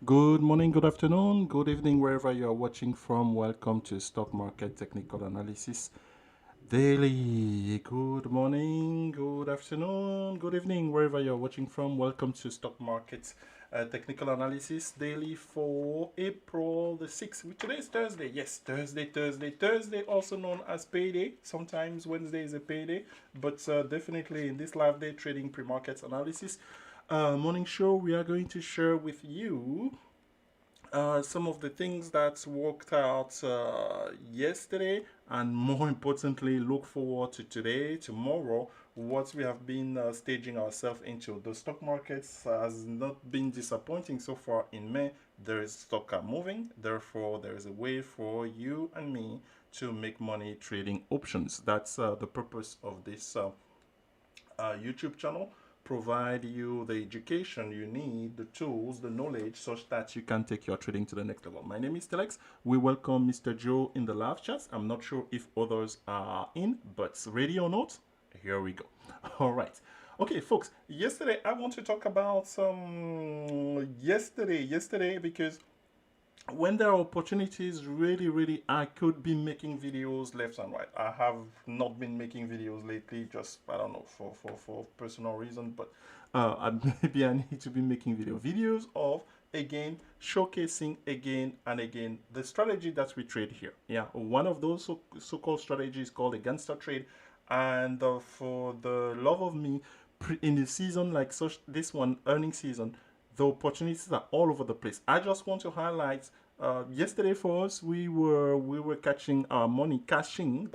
Good morning, good afternoon, good evening, wherever you are watching from. Welcome to Stock Market Technical Analysis Daily. Good morning, good afternoon, good evening, wherever you are watching from. Welcome to Stock Market Technical Analysis Daily for April the 6th. Today is Thursday. Yes, Thursday, also known as payday. Sometimes Wednesday is a payday, but definitely in this live day trading pre-market analysis morning show, we are going to share with you some of the things that worked out yesterday, and more importantly, look forward to today, tomorrow, what we have been staging ourselves into. The stock markets has not been disappointing so far in May. There is stock are moving, therefore, there is a way for you and me to make money trading options. That's the purpose of this YouTube channel. Provide you the education you need, the tools, the knowledge, such that you can take your trading to the next level. My name is Telex. We welcome Mr. Joe in the live chat. I'm not sure if others are in, but ready or not, here we go. All right. Okay, folks, yesterday I want to talk about yesterday because when there are opportunities, really, I could be making videos left and right. I have not been making videos lately, just, I don't know, for personal reasons, but maybe I need to be making videos of, again, showcasing again and again the strategy that we trade here. Yeah, one of those so-called strategies called a gangster trade. And for the love of me, in the season like such, this one, earning season, the opportunities are all over the place. I just want to highlight yesterday for us, we were catching our money, cashing,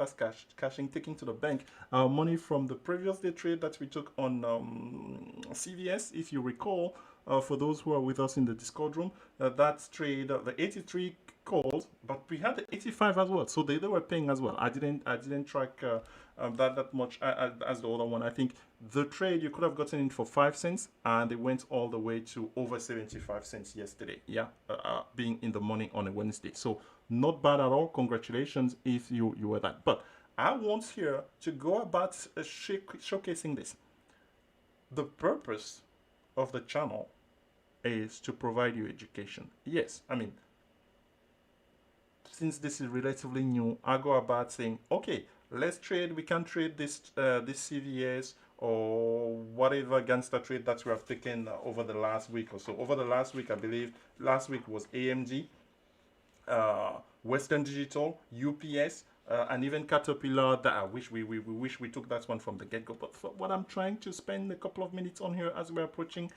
taking to the bank our money from the previous day trade that we took on CVS. If you recall, for those who are with us in the Discord room, that trade, the 83 called, but we had the 85 as well, so they were paying as well. I didn't track that much as the other one. I think the trade you could have gotten in for 5 cents, and it went all the way to over 75 cents yesterday. Yeah, being in the money on a Wednesday. So not bad at all. Congratulations if you were that. But I want here to go about showcasing this. The purpose of the channel is to provide you education. Yes, I mean, since this is relatively new, I go about saying, okay, let's trade. We can trade this CVS or whatever gangster trade that we have taken over the last week or so. Over the last week, I believe last week was AMD, Western Digital, UPS, and even Caterpillar. That I wish we wish we took that one from the get-go. But for what I'm trying to spend a couple of minutes on here as we're approaching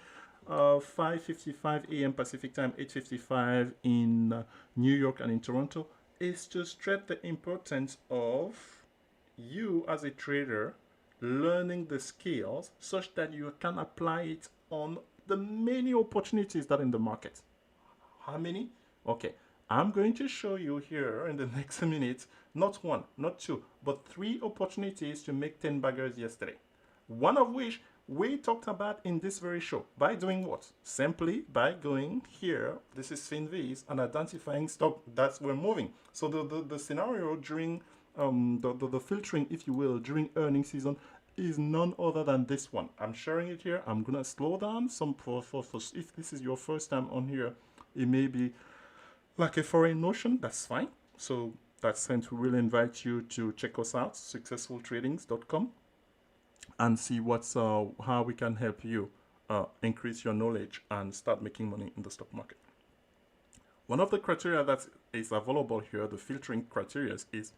5:55 a.m. Pacific time, 8:55 in New York and in Toronto, is to stress the importance of you as a trader learning the skills such that you can apply it on the many opportunities that are in the market. How many? Okay, I'm going to show you here in the next minute, not one, not two, but three opportunities to make 10 baggers yesterday. One of which we talked about in this very show. By doing what? Simply by going here, this is FinViz, and identifying stock that we're moving. So the scenario during the filtering, if you will, during earning season is none other than this one. I'm sharing it here. I'm gonna slow down some for if this is your first time on here, it may be like a foreign notion. That's fine. So that's sent. We will invite you to check us out, successfultradings.com, and see what's how we can help you increase your knowledge and start making money in the stock market. One of the criteria that is available here, the filtering criteria, is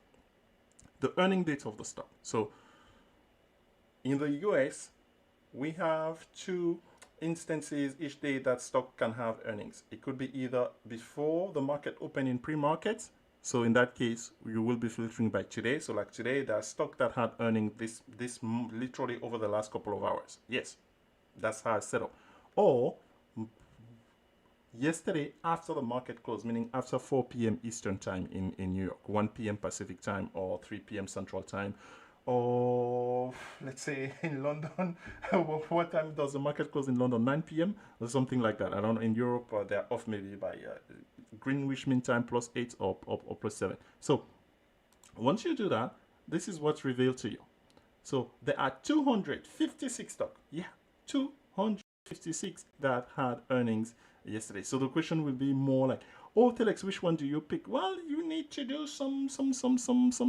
the earning date of the stock. So in the US, we have two instances each day that stock can have earnings. It could be either before the market open in pre-market. So in that case, you will be filtering by today. So like today, there's stock that had earning this literally over the last couple of hours. Yes, that's how it's set up. Or yesterday after the market closed, meaning after 4 p.m. Eastern time in New York, 1 p.m. Pacific time, or 3 p.m. Central time, or let's say in London, what time does the market close in London? 9 p.m. or something like that. I don't know. In Europe, they're off maybe by Greenwich Mean Time +8 or +7. So once you do that, this is what's revealed to you. So there are 256 stock. Yeah, 256 56 that had earnings yesterday. So the question will be more like, oh, Telex, which one do you pick? Well, you need to do some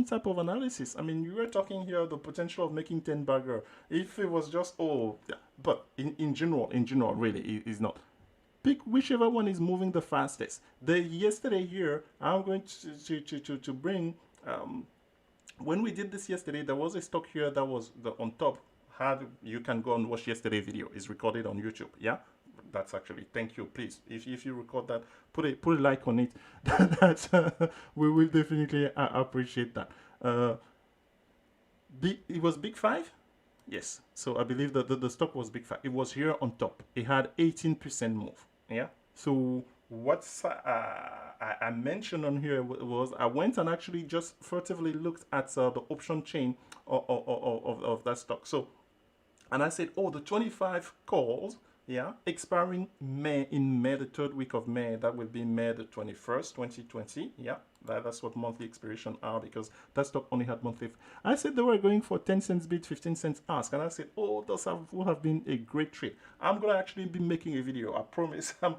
type of analysis. I mean, you were talking here the potential of making 10 bagger. If it was just, oh, yeah, but in general, really, it is not. Pick whichever one is moving the fastest. The yesterday here, I'm going to bring. When we did this yesterday, there was a stock here that was on top. You can go and watch yesterday video. It's recorded on YouTube. Yeah, that's actually, thank you. Please, if you record that, put a like on it. That's we will definitely appreciate that. It was big five. Yes. So I believe that the stock was big five. It was here on top. It had 18% move. Yeah. So what I mentioned on here was I went and actually just furtively looked at the option chain of that stock. So, and I said, oh, the 25 calls, yeah, expiring in May, the third week of May. That will be May the 21st, 2020. Yeah, that's what monthly expiration are, because that stock only had monthly. I said they were going for 10 cents bid, 15 cents ask. And I said, oh, those would have been a great trade. I'm going to actually be making a video. I promise. I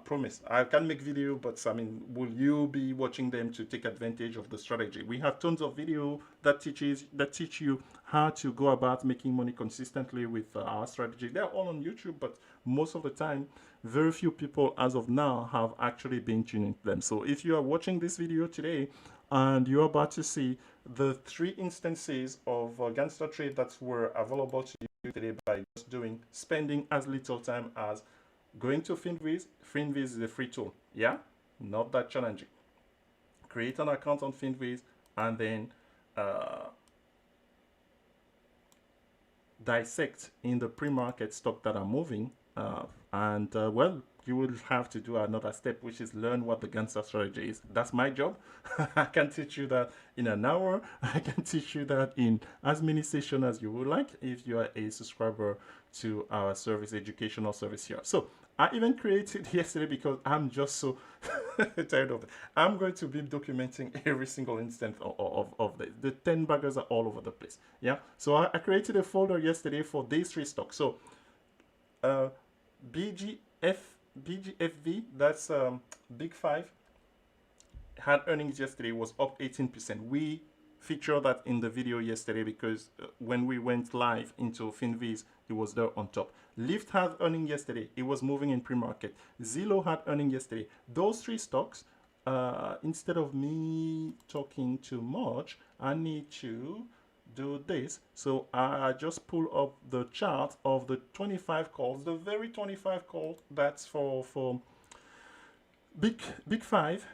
promise. I can make video, but I mean, will you be watching them to take advantage of the strategy? We have tons of video that teach you how to go about making money consistently with our strategy. They're all on YouTube, but most of the time, very few people as of now have actually been tuning them. So if you are watching this video today and you're about to see the 3 instances of gangster trade that were available to you today by just spending as little time as going to FinViz. FinViz is a free tool. Yeah, not that challenging. Create an account on FinViz and then dissect in the pre-market stock that are moving, well, you will have to do another step, which is learn what the gangster strategy is. That's my job. I can teach you that in an hour. I can teach you that in as many sessions as you would like if you are a subscriber to our service, educational service here. So I even created yesterday because I'm just so tired of it. I'm going to be documenting every single instant of this. The 10 baggers are all over the place. Yeah. So I created a folder yesterday for day 3 stock. So BGFV, that's Big 5, had earnings yesterday, was up 18%. We featured that in the video yesterday because when we went live into FinViz, it was there on top. Lyft had earning yesterday. It was moving in pre-market. Zillow had earning yesterday. Those 3 stocks, instead of me talking too much, I need to do this. So I just pull up the chart of the 25 calls, the very 25 calls that's for big 5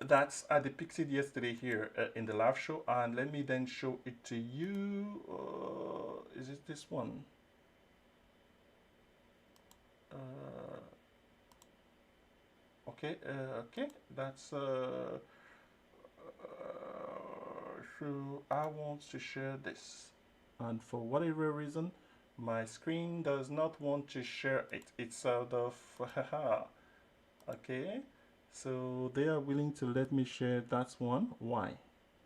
that's I depicted yesterday here in the live show, and let me then show it to you. Is it this one? Okay, that's so I want to share this, and for whatever reason my screen does not want to share it. It's out of okay, so they are willing to let me share that one. Why?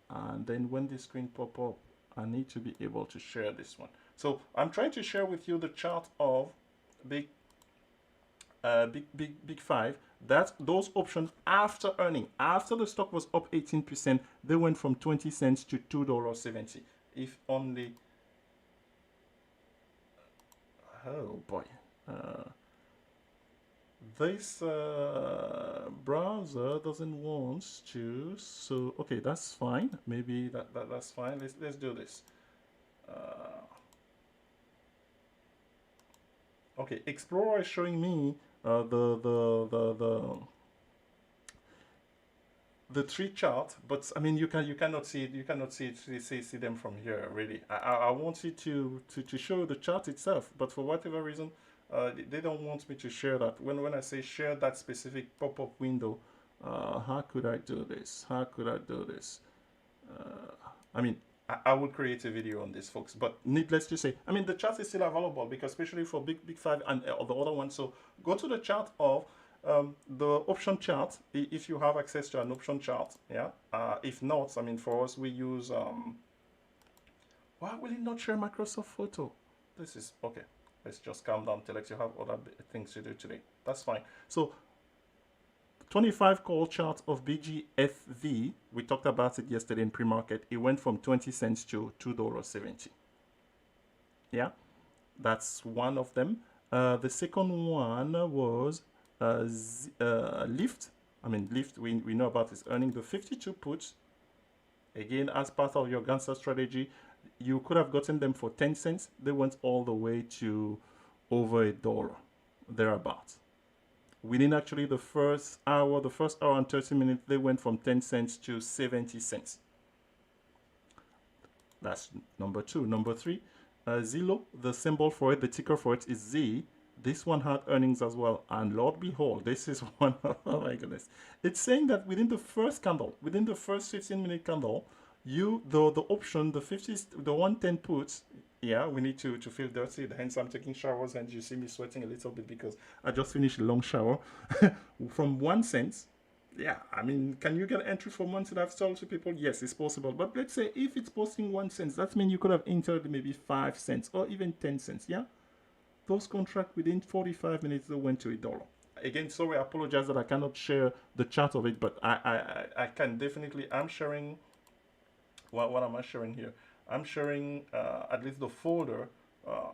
And then when the screen pop up, I need to be able to share this one. So I'm trying to share with you the chart of big 5. That's those options after earning. After the stock was up 18%, they went from 20 cents to $2.70. If only, oh boy, this browser doesn't want to. So okay, that's fine. Maybe that's fine. Let's do this. Okay, Explorer is showing me the 3 chart, but I mean you cannot see it. You cannot see them from here. Really, I want you to show the chart itself, but for whatever reason, they don't want me to share that. When I say share that specific pop-up window, how could I do this? How could I do this? I mean, I will create a video on this, folks. But needless to say, I mean, the chart is still available because especially for big 5 and the other one. So go to the chart of the option chart if you have access to an option chart. Yeah. If not, I mean, for us we use. Why will it not share Microsoft Photo? This is okay. let's just calm down, Telex. You have other things to do today. That's fine. So 25 call chart of BGFV. We talked about it yesterday in pre-market. It went from 20 cents to $2.70. Yeah, that's one of them. The second one was Lyft. I mean, Lyft, we know about its earning. The 52 puts, again, as part of your Ganser strategy, you could have gotten them for 10 cents. They went all the way to over $1, thereabouts. Within actually the first hour and 30 minutes, they went from 10 cents to 70 cents. That's number two. Number three, Zillow, the symbol for it, the ticker for it is Z. This one had earnings as well. And Lord behold, this is one, oh my goodness. It's saying that within the first candle, within the first 15-minute candle, the option, the 50, the 110 puts, yeah, we need to feel dirty. Hence, I'm taking showers and you see me sweating a little bit because I just finished a long shower. From 1 cent, yeah, I mean, can you get entry for 1 cent? I've told to people, yes, it's possible. But let's say if it's posting 1 cent, that means you could have entered maybe 5 cents or even 10 cents, yeah? Those contracts within 45 minutes, they went to $1. Again, sorry, I apologize that I cannot share the chart of it, but I can definitely, I'm sharing, what am I sharing here? I'm sharing at least the folder,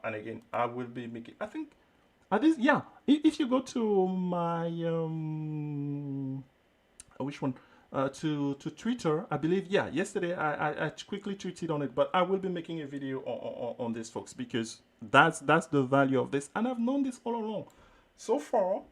and again, I will be making, I think, at least, yeah, if you go to my, which one? To Twitter, I believe, yeah, yesterday I quickly tweeted on it, but I will be making a video on this, folks, because that's the value of this, and I've known this all along. So far,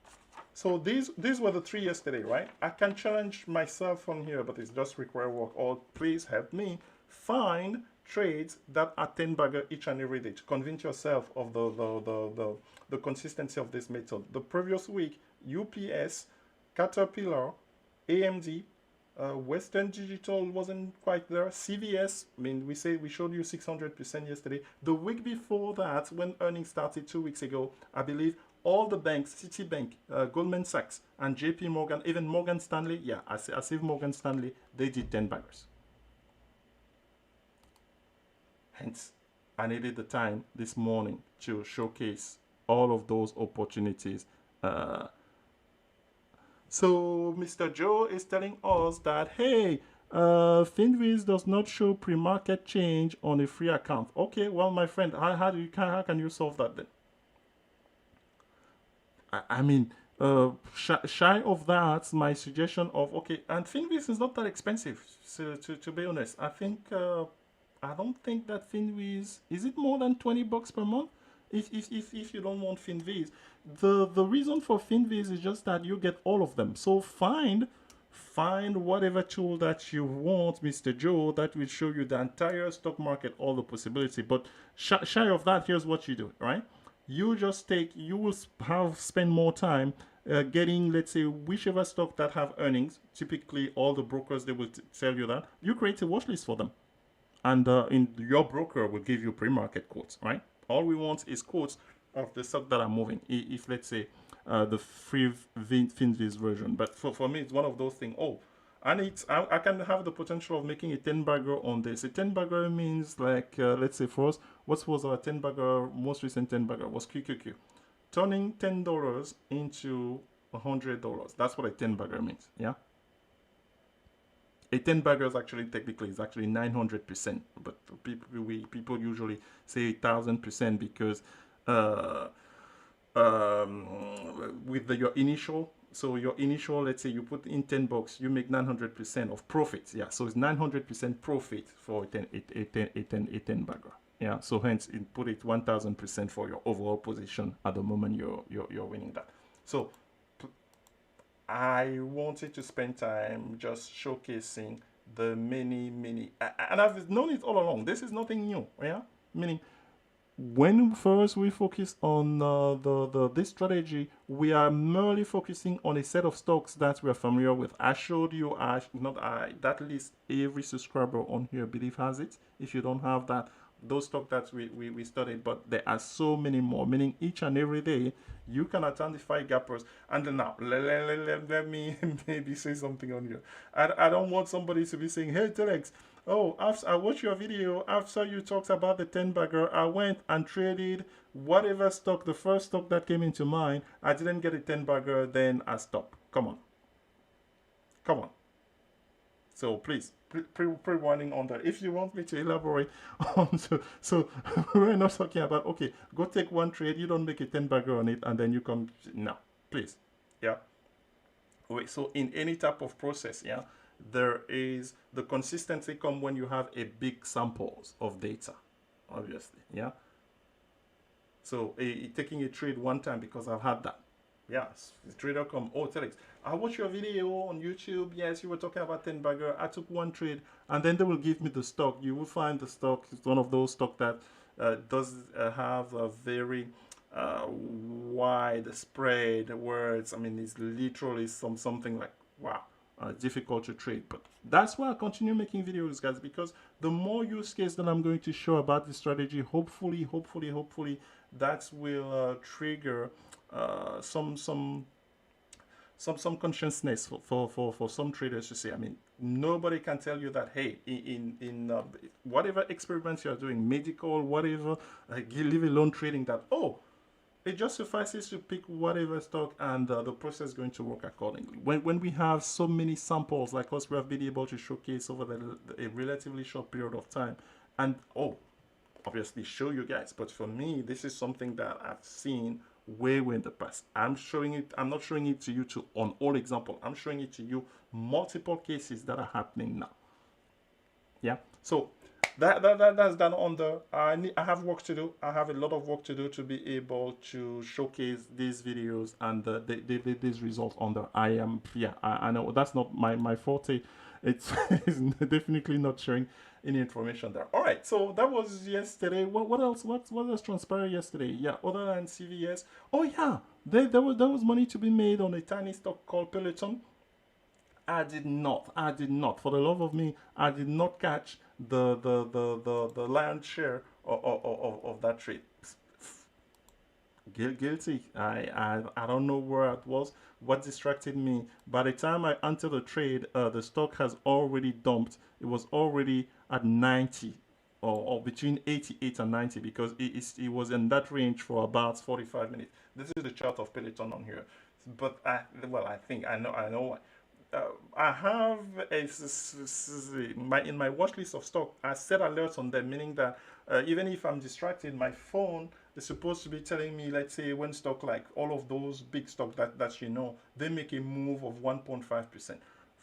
so these were the three yesterday, right? I can challenge myself on here, but it's just require work. Or please help me find trades that are 10 bagger each and every day to convince yourself of the consistency of this method. The previous week, UPS, Caterpillar, AMD, Western Digital wasn't quite there. CVS, I mean, we showed you 600% yesterday. The week before that, when earnings started 2 weeks ago, I believe all the banks, Citibank, Goldman Sachs, and JP Morgan, even Morgan Stanley, yeah, as if Morgan Stanley, they did 10 baggers. Hence, I needed the time this morning to showcase all of those opportunities. So Mr. Joe is telling us that, hey, Finviz does not show pre-market change on a free account. Okay, well, my friend, how can you solve that then? I mean, shy of that, my suggestion of, okay, and Finviz is not that expensive, so to be honest. I don't think that Finviz, is it more than $20 per month? If you don't want Finviz, the reason for Finviz is just that you get all of them. So find whatever tool that you want, Mr. Joe, that will show you the entire stock market, all the possibility. But shy of that, here's what you do, right? You will spend more time getting, let's say, whichever stock that have earnings. Typically, all the brokers, they will tell you that. You create a watch list for them. And your broker will give you pre-market quotes, right? All we want is quotes of the stock that are moving. If let's say the free Finviz version, but for me it's one of those things. Oh, and I can have the potential of making a 10 bagger on this. A 10 bagger means like let's say for us, what was our 10 bagger? Most recent 10 bagger was QQQ, turning $10 into $100. That's what a 10 bagger means. Yeah. A 10 bagger is actually technically is actually 900%, but people usually say 1,000% because with your initial, so your initial, let's say you put in $10, you make 900% of profit. Yeah, so it's 900% profit for a 10 bagger. Yeah, so hence it put it 1,000% for your overall position at the moment you're winning that. So I wanted to spend time just showcasing the many, and I've known it all along. This is nothing new, yeah? Meaning, when first we focus on this strategy, we are merely focusing on a set of stocks that we are familiar with. I showed you, that list, every subscriber on here, I believe, has it. If you don't have that, those stocks that we studied, but there are so many more, meaning each and every day you can identify gappers. And then now let me maybe say something on here. I don't want somebody to be saying, hey Telex, Oh, after I watched your video, after you talked about the 10 bagger, I went and traded whatever stock, the first stock that came into mind. I didn't get a 10 bagger, then I stopped. Come on. Come on. So please, pre-warning on that. If you want me to elaborate on, so we're not talking about, okay, go take one trade, you don't make a 10 bagger on it, and then you come, no, please. Yeah. Wait, so in any type of process, yeah, there is the consistency come when you have a big samples of data, obviously, yeah. So taking a trade one time because I've had that. Yes, the trader come, oh, Telex, I watched your video on YouTube. Yes, you were talking about 10 bagger. I took one trade, and then they will give me the stock. You will find the stock. It's one of those stock that does have a very wide spread words. I mean, it's literally something like, wow, difficult to trade. But that's why I continue making videos, guys, because the more use case that I'm going to show about this strategy, hopefully, that will trigger some consciousness for some traders to say. I mean, nobody can tell you that, hey, in whatever experiments you're doing, medical, whatever, leave alone trading, that, oh, it just suffices to pick whatever stock, and the process is going to work accordingly. When we have so many samples like us, we have been able to showcase over a relatively short period of time, and oh, obviously show you guys. But for me, this is something that I've seen way in the past. I'm showing it. I'm not showing it to you on all example. I'm showing it to you multiple cases that are happening now. Yeah. So that's done on the. I have work to do. I have a lot of work to do to be able to showcase these videos and these results on the. I am. Yeah. I know that's not my forte. It's, it's definitely not sharing any information there. All right, so that was yesterday. What else? What else transpired yesterday? Yeah, other than CVS. Oh yeah, there was money to be made on a tiny stock called Peloton. I did not. I did not. For the love of me, I did not catch the lion's share of that trade. Guilty. I don't know where it was. What distracted me? By the time I entered the trade, the stock has already dumped. It was already at 90, or between 88 and 90, because it was in that range for about 45 minutes. This is the chart of Peloton on here. But I think I know. I have in my watch list of stock. I set alerts on them, meaning that even if I'm distracted, my phone is supposed to be telling me, let's say, when stock, like all of those big stock that you know, they make a move of 1.5%.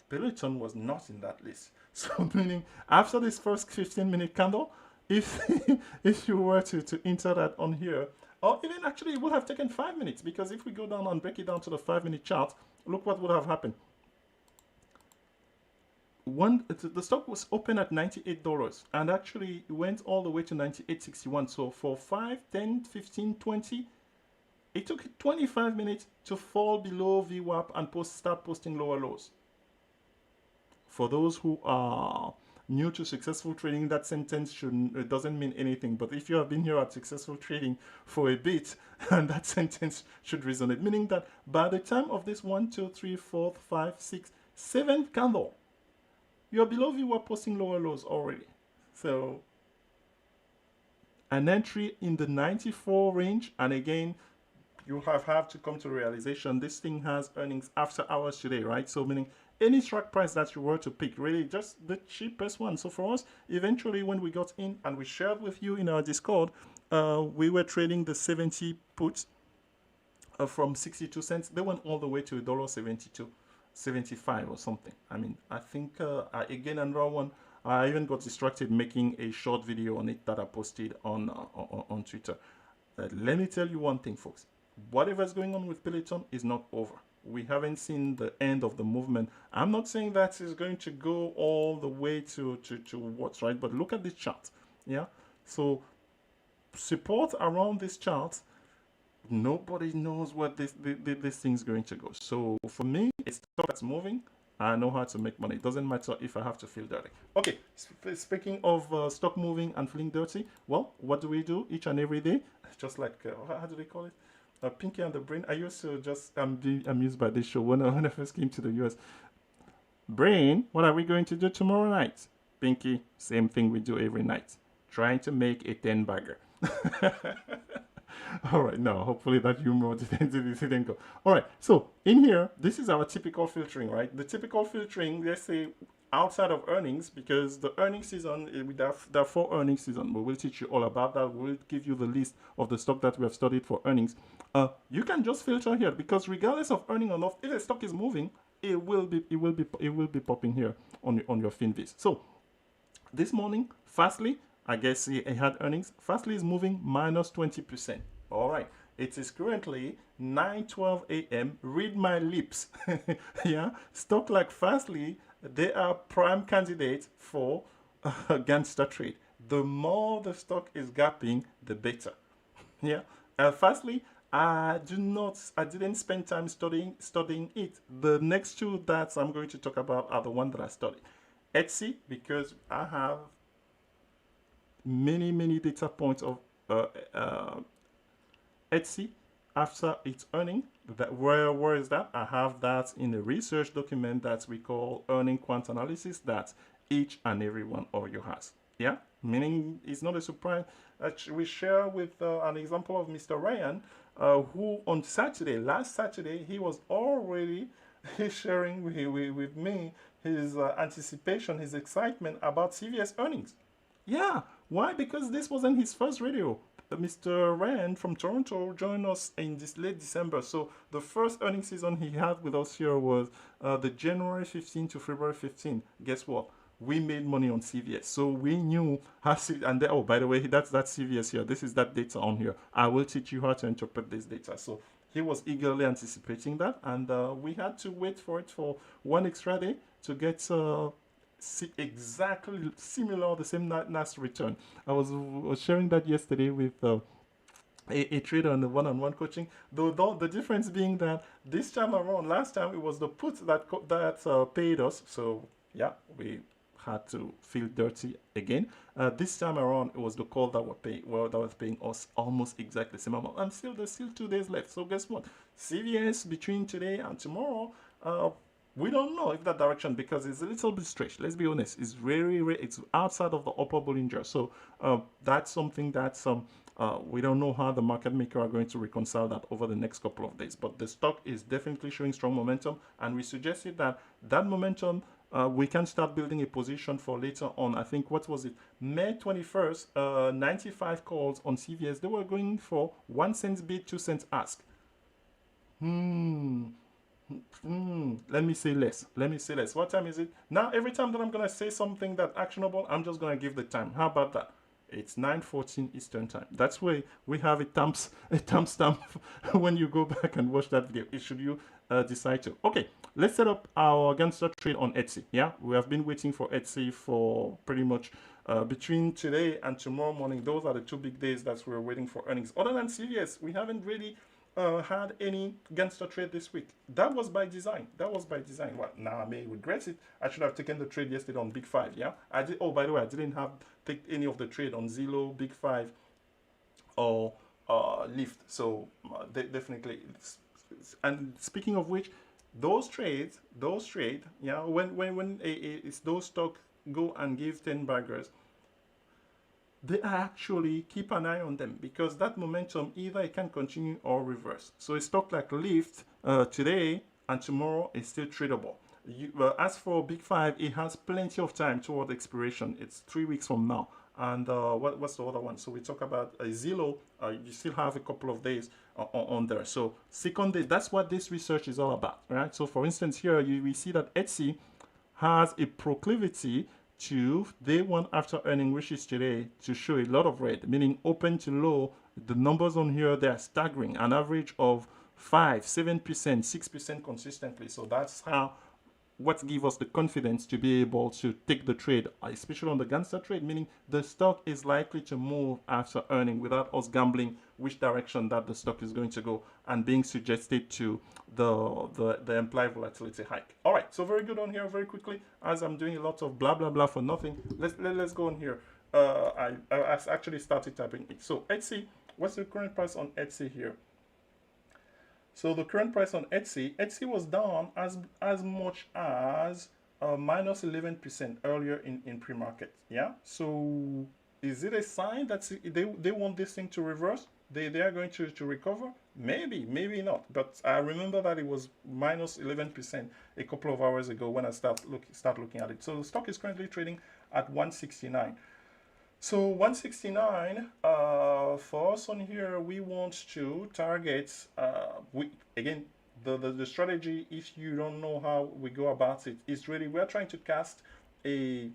Peloton was not in that list. So meaning after this first 15-minute candle, if if you were to enter that on here, or even actually it would have taken 5 minutes, because if we go down and break it down to the 5-minute chart, look what would have happened. The stock was open at $98, and actually went all the way to 98.61. So for 5, 10, 15, 20, it took 25 minutes to fall below VWAP and start posting lower lows. For those who are new to successful trading, that sentence doesn't mean anything. But if you have been here at successful trading for a bit, and that sentence should resonate, meaning that by the time of this 1, 2, 3, 4, 5, 6, 7th candle, you're below VWAP posting lower lows already. So an entry in the 94 range, and again, you have to come to realization this thing has earnings after hours today, right? So meaning any strike price that you were to pick, really just the cheapest one. So for us, eventually when we got in and we shared with you in our Discord, we were trading the 70 puts from 62 cents. They went all the way to $1.72. 75 or something. I mean, I think again another one. I even got distracted making a short video on it that I posted on Twitter. Let me tell you one thing, folks. Whatever's going on with Peloton is not over. We haven't seen the end of the movement. I'm not saying that it's going to go all the way to what's right, but look at this chart. Yeah. So support around this chart. Nobody knows what this thing's going to go. So for me, it's stock that's moving. I know how to make money. It doesn't matter if I have to feel dirty. Okay, speaking of stock moving and feeling dirty, well, what do we do each and every day? Just like, how do they call it? Pinky and the Brain. I used to just be amused by this show when I first came to the US. Brain, what are we going to do tomorrow night? Pinky, same thing we do every night. Trying to make a 10 bagger. All right, now hopefully that humor didn't go. All right, so in here, this is our typical filtering, right? The typical filtering, let's say outside of earnings, because the earnings season, there are 4 earnings season. We will teach you all about that. We will give you the list of the stock that we have studied for earnings. You can just filter here because regardless of earning or not, if a stock is moving, it will be popping here on your Finviz. So this morning, Fastly, I guess it had earnings. Fastly is moving minus 20%. All right. It is currently 9:12 a.m. Read my lips. Yeah. Stock like Fastly, they are prime candidates for a gangster trade. The more the stock is gapping, the better. Yeah. Firstly, I didn't spend time studying it. The next two that I'm going to talk about are the one that I studied. Etsy, because I have many data points of uh, uh, Etsy after its earning. That where is that? I have that in a research document that we call earning quant analysis that each and every one of you has. Yeah, meaning it's not a surprise. We share with an example of Mr. Ryan, who on Saturday, last Saturday, he was already sharing with me his anticipation, his excitement about CVS earnings. Yeah, why? Because this wasn't his first radio. Mr. Rand from Toronto joined us in this late December. So the first earnings season he had with us here was the January 15 to February 15. Guess what? We made money on CVS. So we knew how and then, oh, by the way, that's CVS here. This is that data on here. I will teach you how to interpret this data. So he was eagerly anticipating that, and we had to wait for it for one extra day to get exactly similar, the same nice return. I was sharing that yesterday with a trader on the one-on-one coaching. Though the difference being that this time around, last time it was the put that paid us. So yeah, we had to feel dirty again. This time around, it was the call that was paying us almost exactly the same amount. And there's still 2 days left. So guess what? CVS between today and tomorrow. We don't know if that direction, because it's a little bit stretched. Let's be honest. It's it's outside of the upper Bollinger. So that's something that's we don't know how the market maker are going to reconcile that over the next couple of days. But the stock is definitely showing strong momentum, and we suggested that momentum we can start building a position for later on. I think, what was it, May 21st, 95 calls on CVS. They were going for 1 cent bid, 2 cents ask. Let me say less. What time is it? Now, every time that I'm going to say something that's actionable, I'm just going to give the time. How about that? It's 9:14 Eastern time. That's why we have a timestamp when you go back and watch that video. Should you decide to. Okay, let's set up our gangster trade on Etsy. Yeah, we have been waiting for Etsy for pretty much between today and tomorrow morning. Those are the 2 big days that we're waiting for earnings. Other than CVS, we haven't really had any gangster trade this week. That was by design. Well, now I may regret it. I should have taken the trade yesterday on Big Five. Yeah, I did. Oh, by the way, I didn't take any of the trade on Zillow, Big Five, or Lyft. So definitely. And speaking of which, those trades, yeah, when it's those stock go and give 10 baggers, they actually keep an eye on them, because that momentum, either it can continue or reverse. So a stock like Lyft today and tomorrow is still tradable. As for Big Five, it has plenty of time toward expiration. It's 3 weeks from now. And what's the other one? So we talk about Zillow. You still have a couple of days on there. So second day, that's what this research is all about, right? So for instance, here we see that Etsy has a proclivity to day one after earning, which is today, to show a lot of red, meaning open to low. The numbers on here, they are staggering, an average of 5, 7%, 6% consistently. So that's what gives us the confidence to be able to take the trade, especially on the gangster trade, meaning the stock is likely to move after earning without us gambling which direction that the stock is going to go and being suggested to the implied volatility hike. All right, so very good on here. Very quickly, as I'm doing a lot of blah blah blah for nothing, let's go on here. I actually started typing it. So Etsy, what's the current price on Etsy here? So the current price on Etsy was down as much as minus 11% earlier in pre-market. Yeah. So is it a sign that they want this thing to reverse? They are going to recover? Maybe, maybe not. But I remember that it was minus 11% a couple of hours ago when I start looking at it. So the stock is currently trading at 169. So 169 for us on here, we want to target. Again, the strategy, if you don't know how we go about it, is really we're trying to cast a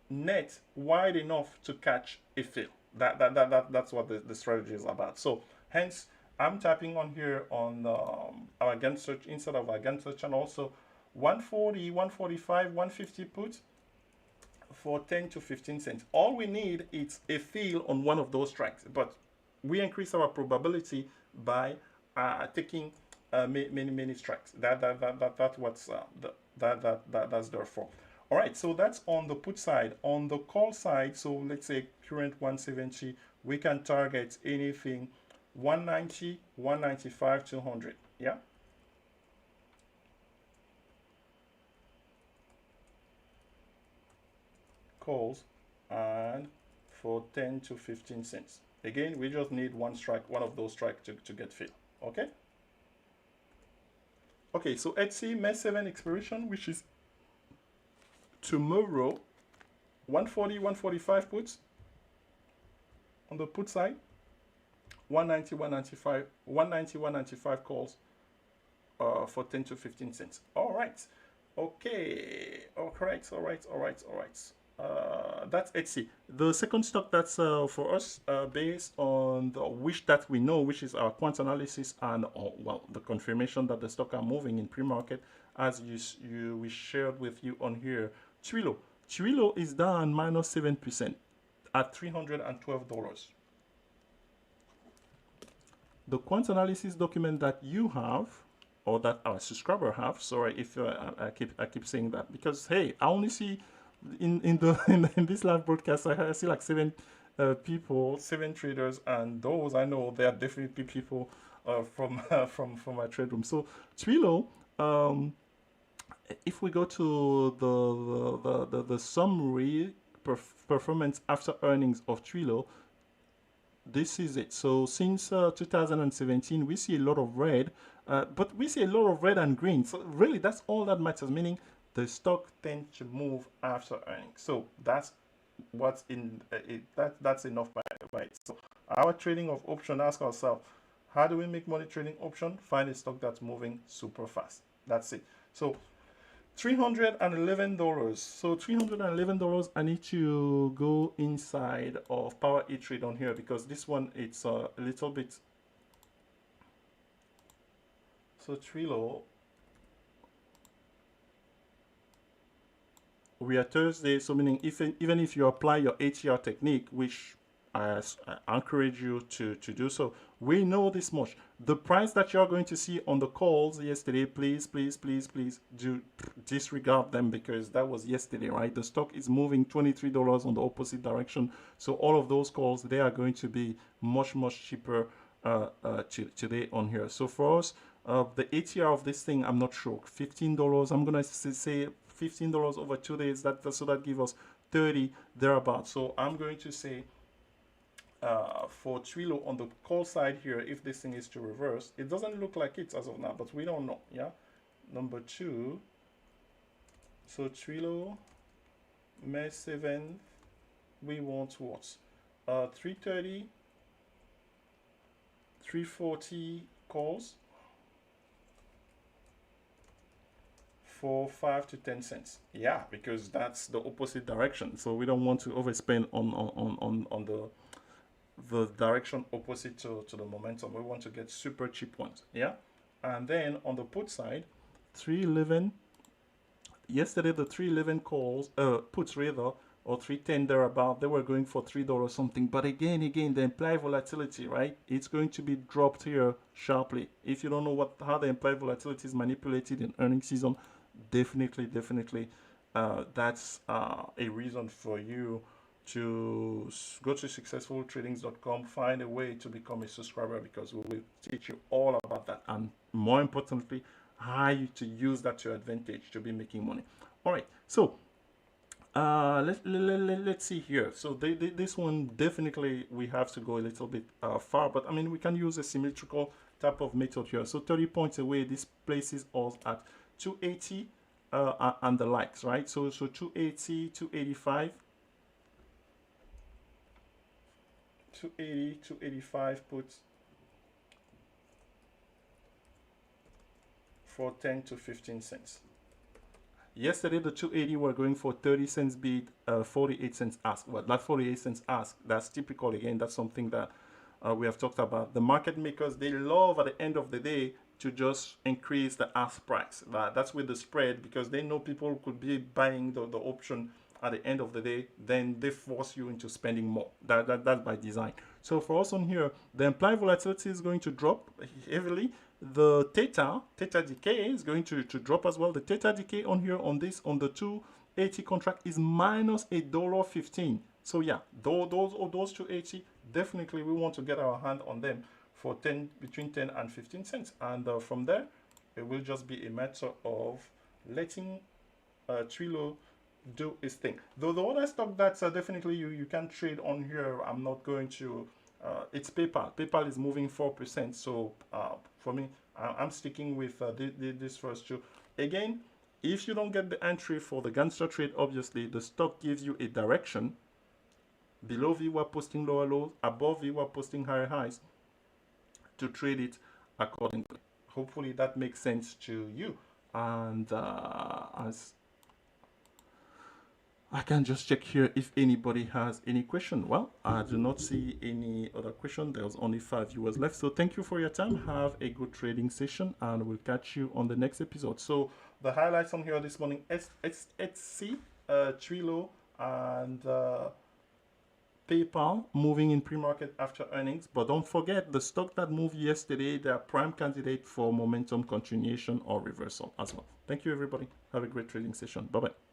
net wide enough to catch a fill. That's what the strategy is about. So hence I'm tapping on here on our Gantt search inside of our Gantt search, and also 140, 145, 150 put for 10 to 15 cents. All we need is a fill on one of those strikes, but we increase our probability by taking many strikes. That's what's that's there for. All right, so that's on the put side. On the call side, so let's say current 170, we can target anything 190, 195, 200. Yeah. Calls and for 10 to 15 cents. Again, we just need one strike, one of those strikes to get filled. Okay. Okay, so Etsy May 7 expiration, which is tomorrow. 140, 145 puts on the put side. 190, 195, 190, 195 calls for 10 to 15 cents. All right. Okay. All right. That's Etsy. The second stock that's for us based on the wish that we know, which is our quant analysis and well, the confirmation that the stock are moving in pre-market, as we shared with you on here. Twilio. Twilio is down minus 7% at $312. The quant analysis document that you have, or that our subscriber have, sorry if I keep saying that, because hey, I only see in this live broadcast I see like seven people, 7 traders, and those I know they are definitely people from my trade room. So Twilio, if we go to the summary performance after earnings of Twilio, this is it. So since 2017, we see a lot of red, but we see a lot of red and green. So really, that's all that matters, meaning the stock tends to move after earnings. So that's what's in it. That's enough by it. So our trading of option, ask ourselves, how do we make money trading option? Find a stock that's moving super fast. That's it. So $311. So $311. I need to go inside of Power E Trade on here because this one it's a little bit. So Twilio. We are Thursday, so meaning even if you apply your ATR technique, which I encourage you to do so, we know this much. The price that you're going to see on the calls yesterday, please do disregard them because that was yesterday, right? The stock is moving $23 on the opposite direction. So all of those calls, they are going to be much cheaper today on here. So for us, the ATR of this thing, I'm not sure. $15, I'm going to say $15 over 2 days. So that gives us 30 thereabouts. So I'm going to say for Twilio on the call side here, if this thing is to reverse, it doesn't look like it as of now, but we don't know. Yeah. Number 2. So Twilio, May 7th, we want what? 330, 340 calls for 5 to 10 cents. Yeah, because that's the opposite direction. So we don't want to overspend on the direction opposite to the momentum. We want to get super cheap ones. Yeah. And then on the put side, 311. Yesterday the 311 calls, puts rather, or 310 thereabout, they were going for $3 something. But again, the implied volatility, right? It's going to be dropped here sharply. If you don't know how the implied volatility is manipulated in earnings season, definitely that's a reason for you to go to successfultradings.com, find a way to become a subscriber, because we will teach you all about that, and more importantly, how to use that to your advantage to be making money. All right, so let's see here. So this one definitely we have to go a little bit far, but I mean we can use a symmetrical type of method here. So 30 points away, this places us at 280 and the likes, right? So 280, 285, 280, 285 puts for 10 to 15 cents. Yesterday, the 280 were going for 30 cents bid, 48 cents ask. Well, that 48 cents ask, that's typical again. That's something that we have talked about. The market makers, they love at the end of the day to just increase the ask price. That's with the spread because they know people could be buying the option at the end of the day. Then they force you into spending more. That's by design. So for us on here, the implied volatility is going to drop heavily. The theta decay is going to drop as well. The theta decay on here on the 280 contract is minus $1.15. So yeah, those 280, definitely we want to get our hand on them for between 10 and 15 cents. And from there, it will just be a matter of letting Trilo do its thing. Though the other stock that's definitely you can trade on here, I'm not going to. It's PayPal. PayPal is moving 4%. So for me, I'm sticking with this first two. Again, if you don't get the entry for the gangster trade, obviously the stock gives you a direction. Below VWAP posting lower lows, above VWAP posting higher highs, to trade it accordingly. Hopefully that makes sense to you. And as I can just check here if anybody has any question. Well, I do not see any other question. There's only 5 viewers left. So thank you for your time. Have a good trading session and we'll catch you on the next episode. So the highlights on here this morning, Etsy, Trilo, and PayPal moving in pre-market after earnings. But don't forget the stock that moved yesterday, they are prime candidate for momentum continuation or reversal as well. Thank you, everybody. Have a great trading session. Bye-bye.